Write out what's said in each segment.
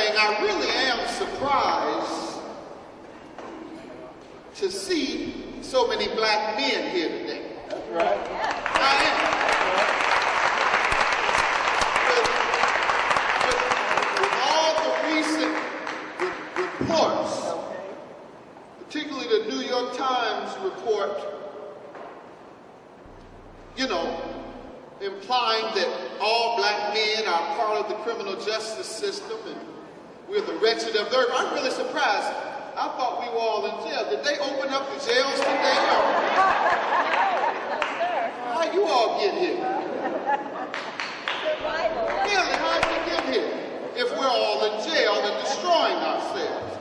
thing, I really am surprised to see so many black men here today. That's right. I am. With all the recent reports, particularly the New York Times report, implying that all black men are part of the criminal justice system and we're the wretched of the earth. I'm really surprised. I thought we were all in jail. Did they open up the jails today? How you all get here? Really, how'd you get here? If we're all in jail and destroying ourselves.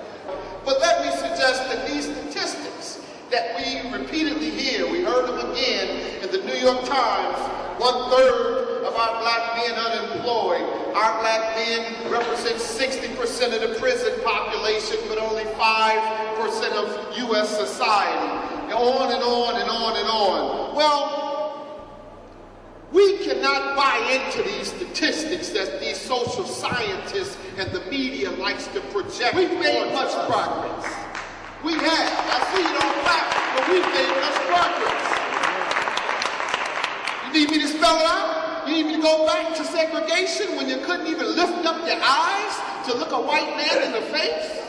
But let me suggest that these statistics that we repeatedly hear, we heard them again in the New York Times, 1/3 of our black men unemployed. Our black men represent 60% of the prison population, but only 5% of U.S. society. And on and on and on and on. Well, we cannot buy into these statistics that these social scientists and the media likes to project. We've made much progress. We have. I see it on platform, but we've made much progress. You need me to spell it out? You need me to go back to segregation when you couldn't even lift up your eyes to look a white man in the face?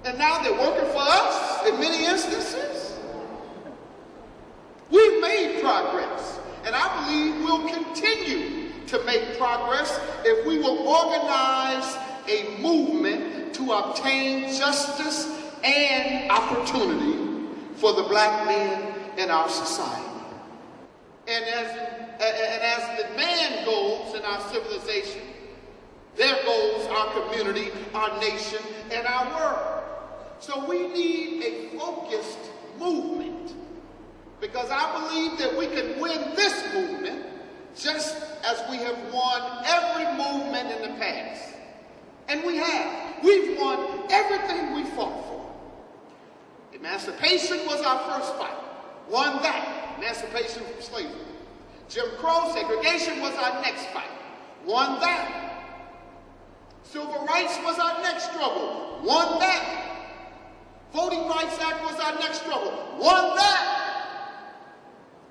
And now they're working for us in many instances? We've made progress, and I believe we'll continue to make progress if we will organize a movement to obtain justice and opportunity for the black men in our society. And as the man goes in our civilization, there goes our community, our nation, and our world. So we need a focused movement, because I believe that we can win this movement just as we have won every movement in the past. And we have. We've won everything we fought for. Emancipation was our first fight. Won that. Emancipation from slavery. Jim Crow segregation was our next fight. Won that. Civil rights was our next struggle. Won that. Voting Rights Act was our next struggle. Won that.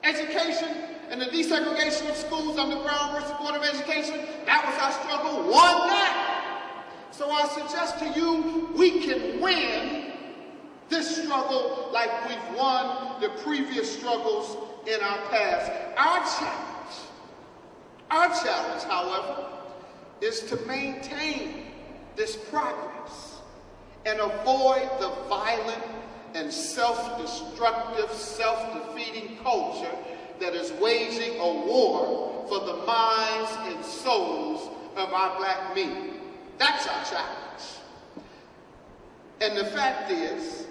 Education and the desegregation of schools under Brown versus Board of Education, that was our struggle. Won that. So I suggest to you, we can win this struggle like we've won the previous struggles in our past. Our challenge, however, is to maintain this progress and avoid the violent and self-destructive, self-defeating culture that is waging a war for the minds and souls of our black men. That's our challenge. And the fact is,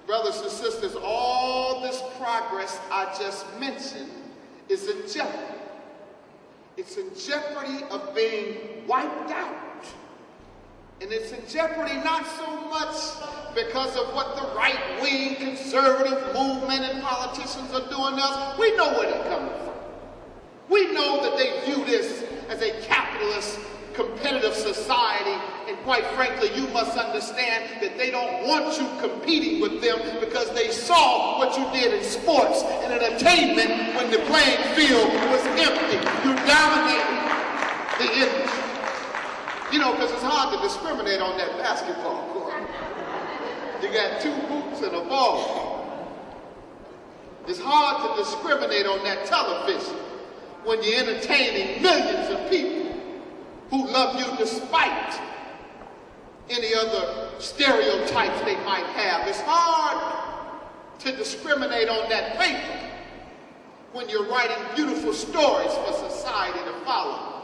brothers and sisters, all this progress I just mentioned is in jeopardy. It's in jeopardy of being wiped out. And it's in jeopardy not so much because of what the right-wing conservative movement and politicians are doing to us. We know where they're coming from. We know that they view this as a capitalist, competitive society, and quite frankly, you must understand that they don't want you competing with them because they saw what you did in sports and in entertainment when the playing field was empty. You dominated the industry. Because it's hard to discriminate on that basketball court. You got 2 hoops and a ball. It's hard to discriminate on that television when you're entertaining millions of people who love you despite any other stereotypes they might have. It's hard to discriminate on that paper when you're writing beautiful stories for society to follow.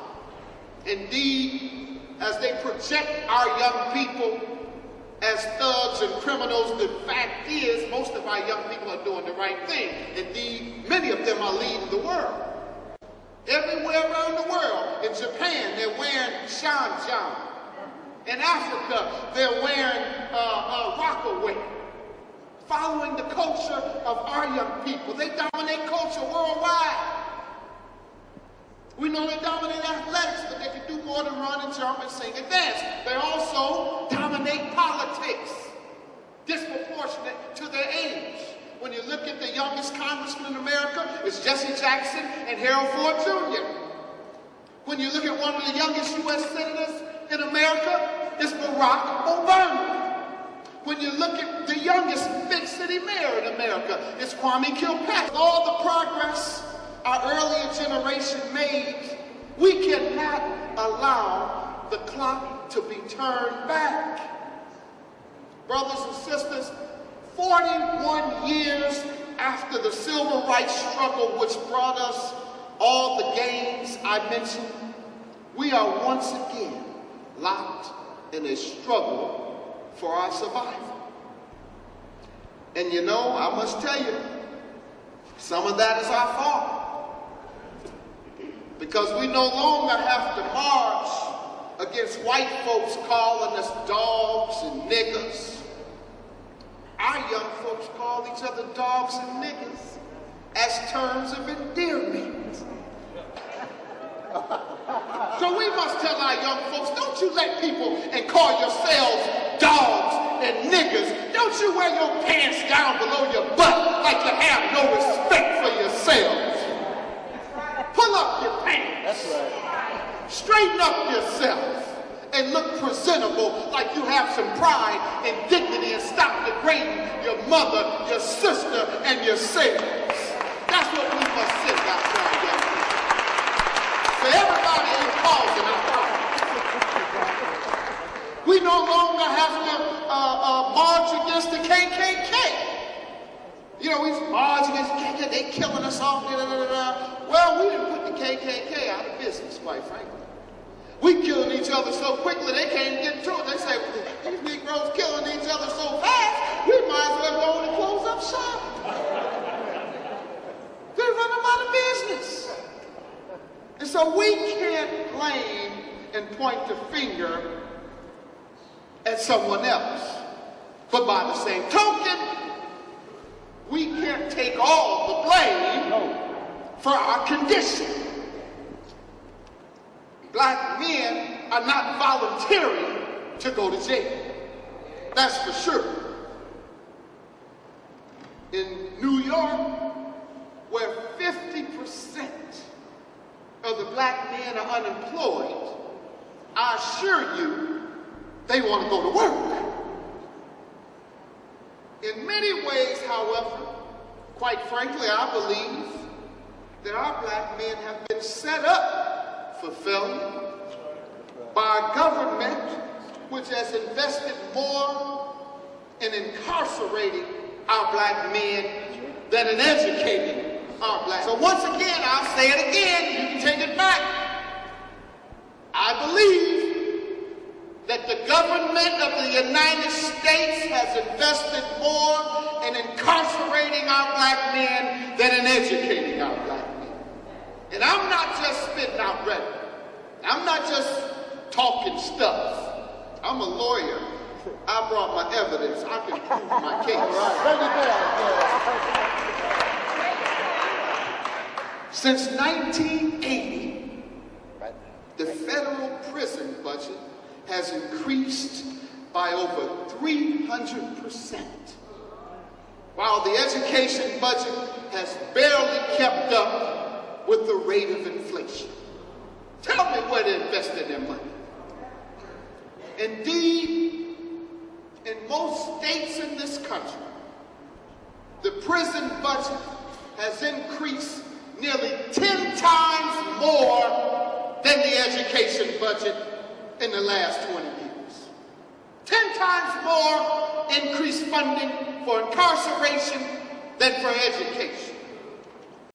Indeed, as they project our young people as thugs and criminals, the fact is most of our young people are doing the right thing. Indeed, many of them are leading the world. Everywhere around the world. In Japan, they're wearing shanjan. In Africa, they're wearing rockaway. Following the culture of our young people. They dominate culture worldwide. We know they dominate athletics, but they can do more want to run and jump and sing and dance. They also dominate politics, disproportionate to their age. When you look at the youngest congressman in America, it's Jesse Jackson and Harold Ford Jr. When you look at one of the youngest U.S. senators in America, it's Barack Obama. When you look at the youngest big city mayor in America, it's Kwame Kilpatrick. With all the progress our earlier generation made, we cannot allow the clock to be turned back. Brothers and sisters, 41 years after the civil rights struggle, which brought us all the gains I mentioned, we are once again locked in a struggle for our survival. And you know, I must tell you, some of that is our fault. Because we no longer have to march against white folks calling us dogs and niggers. Our young folks call each other dogs and niggers as terms of endearment. So we must tell our young folks, don't you let people and call yourselves dogs and niggers. Don't you wear your pants down below your butt like you have no respect for yourselves. Pull up your pants. That's right. Straighten up yourself and look presentable like you have some pride and dignity, and stop degrading your mother, your sister, and yourselves. That's what we must send out to our young people. So everybody in cause and our we no longer have to march against the KKK. You know, we march against the KKK, they killing us off, Well, we didn't put the KKK out of business, quite frankly. We killing each other so quickly they can't get to it. They say, these Negroes killing each other so fast, we might as well go and close up shop. They run them out of business. And so we can't blame and point the finger at someone else. But by the same token, we can't take all the blame for our condition. Black men are not volunteering to go to jail. That's for sure. In New York, where 50% of the black men are unemployed, I assure you, they want to go to work. In many ways, however, quite frankly, I believe that our black men have been set up for failure by a government which has invested more in incarcerating our black men than in educating our black men. So once again, I'll say it again, you can take it back. I believe that the government of the United States has invested more in incarcerating our black men than in educating our black men. And I'm not just spitting out rhetoric. I'm not just talking stuff. I'm a lawyer. I brought my evidence. I can prove my case. Since 1980, the federal prison budget has increased by over 300%, while the education budget has barely kept up with the rate of inflation. Tell me where they're investing their money. Indeed, in most states in this country, the prison budget has increased nearly 10 times more than the education budget in the last 20 years. 10 times more increased funding for incarceration than for education.